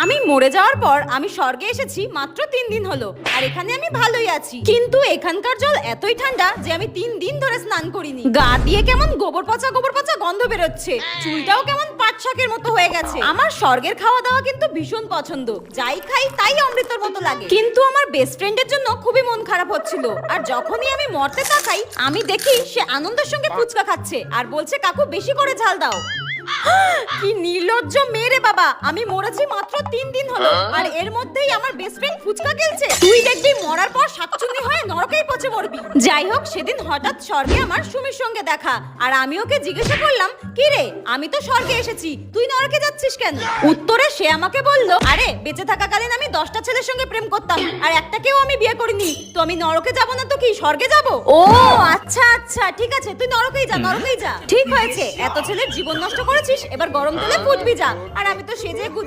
আমি মরে যাওয়ার পর আমি স্বর্গে এসেছি মাত্র 3 দিন হলো, আর এখানে আমি ভালোই আছি। কিন্তু এখানকার জল এতই ঠান্ডা যে আমি 3 দিন ধরে স্নান করিনি। গা দিয়ে কেমন গোবর পচা গন্ধ বেরোচ্ছে, চুলটাও কেমন পাট শাকের মতো হয়ে গেছে। আমার স্বর্গের খাওয়া দাওয়া কিন্তু ভীষণ পছন্দ, যাই খাই তাই অমৃতর মতো লাগে। কিন্তু আমার বেস্ট ফ্রেন্ডের জন্য খুবই মন খারাপ হচ্ছিল, আর যখনই আমি মরতে তাকাই আমি দেখি সে আনন্দের সঙ্গে ফুচকা খাচ্ছে আর বলছে কাকু বেশি করে ঝাল দাও। কি নির্লজ্জ মেয়ে রে বাবা, আমি মরেছি মাত্র 3 দিন হলো আর এর মধ্যেই আমার বেস্ট ফ্রেন্ড ফুচকা খেলছে। তুই দেখবি মরার পর শাকচুন্নি হয়ে নরকেই পচে মরবি। যাই হোক, সেদিন হঠাৎ স্বর্গে আমার সুমির সঙ্গে দেখা, আর আমি ওকে জিজ্ঞাসা করলাম কি রে, আমি তো স্বর্গে এসেছি, তুই নরকে যাচ্ছিস কেন? উত্তরে সে আমাকে বলল, আরে বেঁচে থাকাকালীন আমি 10টা ছেলের সঙ্গে প্রেম করতাম আর একটাকেও আমি বিয়ে করিনি, তো আমি নরকে যাব না তো কি স্বর্গে যাব? ও আচ্ছা আচ্ছা, ঠিক আছে, তুই নরকেই যা, নরকেই যা। ঠিক হয়েছে, এত ছেলের জীবন নষ্ট করেছিস, এবার গরম তেলে ফুটবি যা। আর আমি তো সেজে গুজে